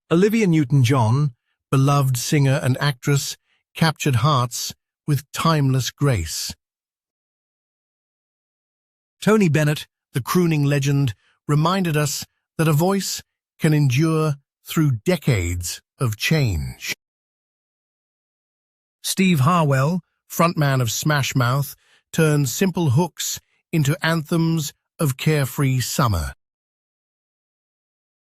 Olivia Newton-John, beloved singer and actress, captured hearts with timeless grace. Tony Bennett, the crooning legend, reminded us that a voice can endure through decades of change. Steve Harwell, frontman of Smash Mouth, turned simple hooks into anthems of carefree summer.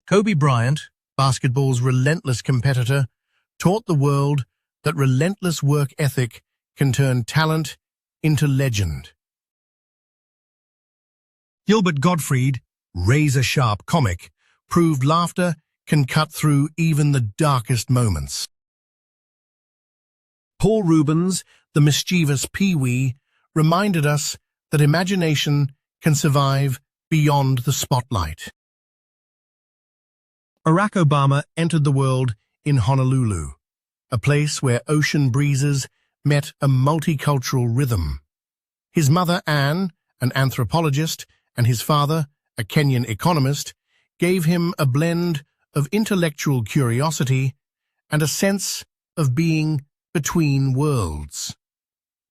Kobe Bryant, basketball's relentless competitor, taught the world that relentless work ethic can turn talent into legend. Gilbert Gottfried, razor-sharp comic, proved laughter can cut through even the darkest moments. Paul Rubens, the mischievous Pee-wee, reminded us that imagination can survive beyond the spotlight. Barack Obama entered the world in Honolulu, a place where ocean breezes met a multicultural rhythm. His mother, Anne, an anthropologist, and his father, a Kenyan economist, gave him a blend of intellectual curiosity and a sense of being between worlds.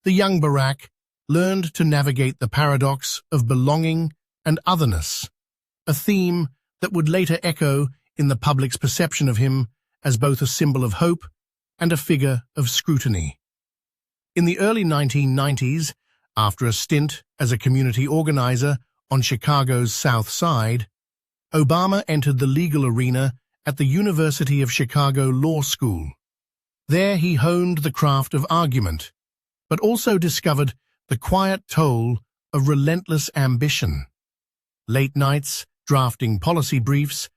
The young Barack learned to navigate the paradox of belonging and otherness, a theme that would later echo in the public's perception of him as both a symbol of hope and a figure of scrutiny. In the early 1990s, after a stint as a community organizer on Chicago's South Side, Obama entered the legal arena at the University of Chicago Law School. There he honed the craft of argument, but also discovered the quiet toll of relentless ambition. Late nights, drafting policy briefs,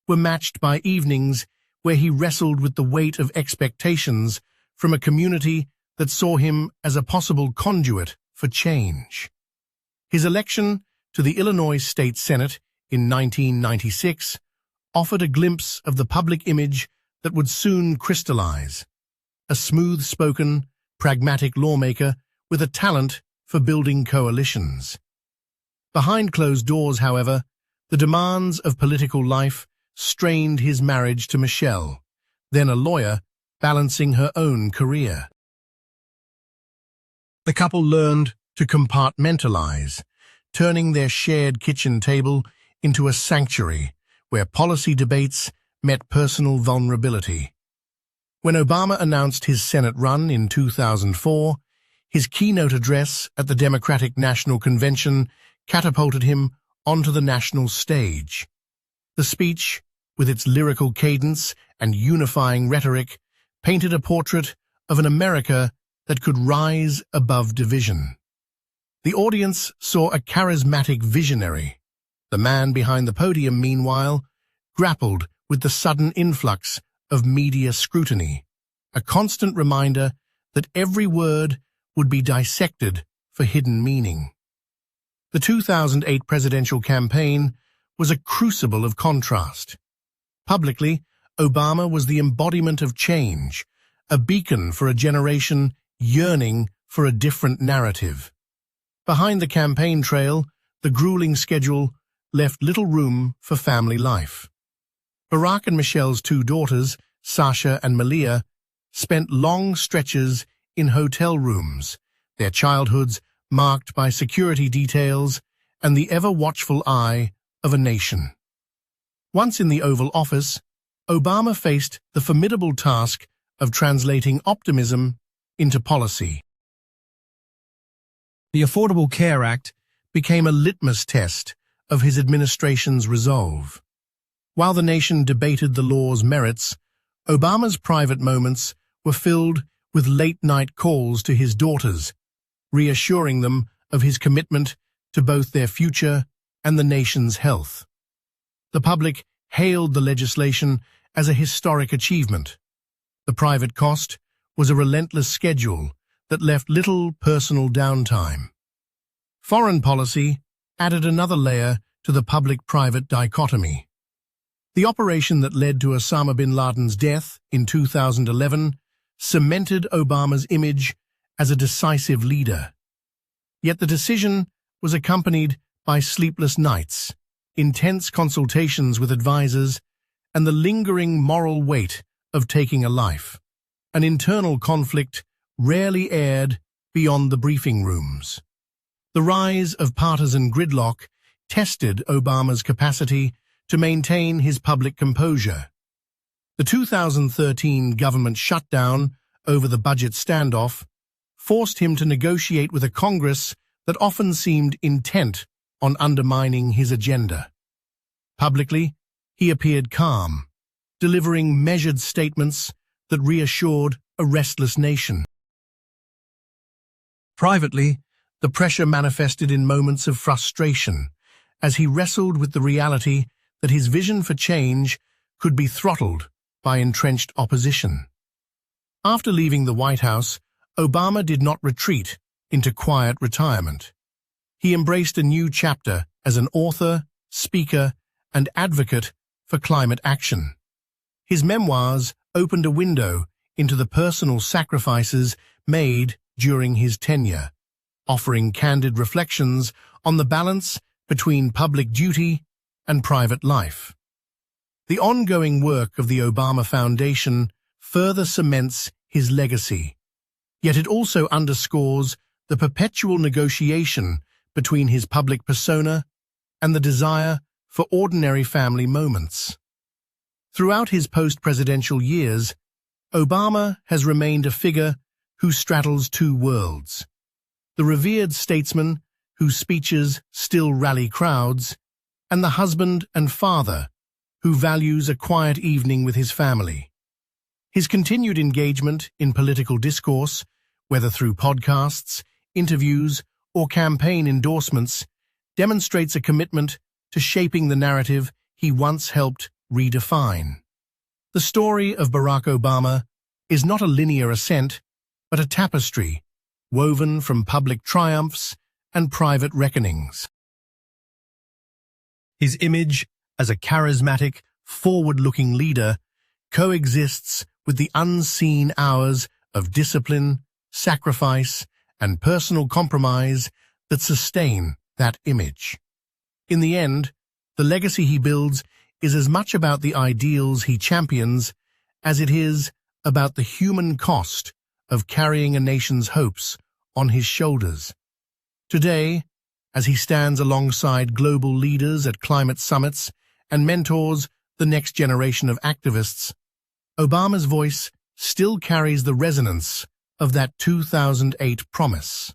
were matched by evenings where he wrestled with the weight of expectations from a community that saw him as a possible conduit for change. His election to the Illinois State Senate in 1996 offered a glimpse of the public image that would soon crystallize. A smooth-spoken, pragmatic lawmaker with a talent for building coalitions. Behind closed doors, however, the demands of political life strained his marriage to Michelle, then a lawyer balancing her own career. The couple learned to compartmentalize, turning their shared kitchen table into a sanctuary where policy debates met personal vulnerability. When Obama announced his Senate run in 2004, his keynote address at the Democratic National Convention catapulted him onto the national stage. The speech, with its lyrical cadence and unifying rhetoric, painted a portrait of an America that could rise above division. The audience saw a charismatic visionary. The man behind the podium, meanwhile, grappled with the sudden influx of media scrutiny, a constant reminder that every word would be dissected for hidden meaning. The 2008 presidential campaign was a crucible of contrast. Publicly, Obama was the embodiment of change, a beacon for a generation yearning for a different narrative. Behind the campaign trail, the grueling schedule left little room for family life. Barack and Michelle's two daughters, Sasha and Malia, spent long stretches in hotel rooms, their childhoods marked by security details and the ever-watchful eye of a nation. Once in the Oval Office, Obama faced the formidable task of translating optimism into policy. The Affordable Care Act became a litmus test of his administration's resolve. While the nation debated the law's merits, Obama's private moments were filled with late-night calls to his daughters, reassuring them of his commitment to both their future and the nation's health. The public hailed the legislation as a historic achievement. The private cost was a relentless schedule that left little personal downtime. Foreign policy added another layer to the public-private dichotomy. The operation that led to Osama bin Laden's death in 2011 cemented Obama's image as a decisive leader. Yet the decision was accompanied by sleepless nights, intense consultations with advisors, and the lingering moral weight of taking a life, an internal conflict rarely aired beyond the briefing rooms. The rise of partisan gridlock tested Obama's capacity to maintain his public composure. The 2013 government shutdown over the budget standoff forced him to negotiate with a Congress that often seemed intent on undermining his agenda. Publicly, he appeared calm, delivering measured statements that reassured a restless nation. Privately, the pressure manifested in moments of frustration as he wrestled with the reality that his vision for change could be throttled by entrenched opposition. After leaving the White House, Obama did not retreat into quiet retirement. He embraced a new chapter as an author, speaker, and advocate for climate action. His memoirs opened a window into the personal sacrifices made during his tenure, offering candid reflections on the balance between public duty and private life. The ongoing work of the Obama Foundation further cements his legacy, yet it also underscores the perpetual negotiation between his public persona and the desire for ordinary family moments. Throughout his post-presidential years, Obama has remained a figure who straddles two worlds: the revered statesman whose speeches still rally crowds, and the husband and father who values a quiet evening with his family. His continued engagement in political discourse, whether through podcasts, interviews, or campaign endorsements, demonstrates a commitment to shaping the narrative he once helped redefine. The story of Barack Obama is not a linear ascent, but a tapestry woven from public triumphs and private reckonings. His image as a charismatic, forward-looking leader coexists with the unseen hours of discipline, sacrifice, and personal compromise that sustain that image. In the end, the legacy he builds is as much about the ideals he champions as it is about the human cost of carrying a nation's hopes on his shoulders. Today, as he stands alongside global leaders at climate summits and mentors the next generation of activists, Obama's voice still carries the resonance of that 2008 promise.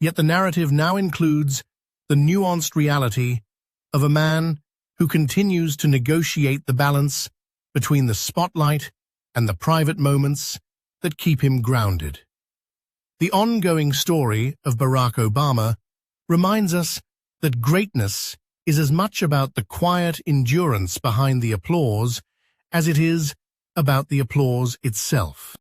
Yet the narrative now includes the nuanced reality of a man who continues to negotiate the balance between the spotlight and the private moments that keep him grounded. The ongoing story of Barack Obama reminds us that greatness is as much about the quiet endurance behind the applause as it is about the applause itself.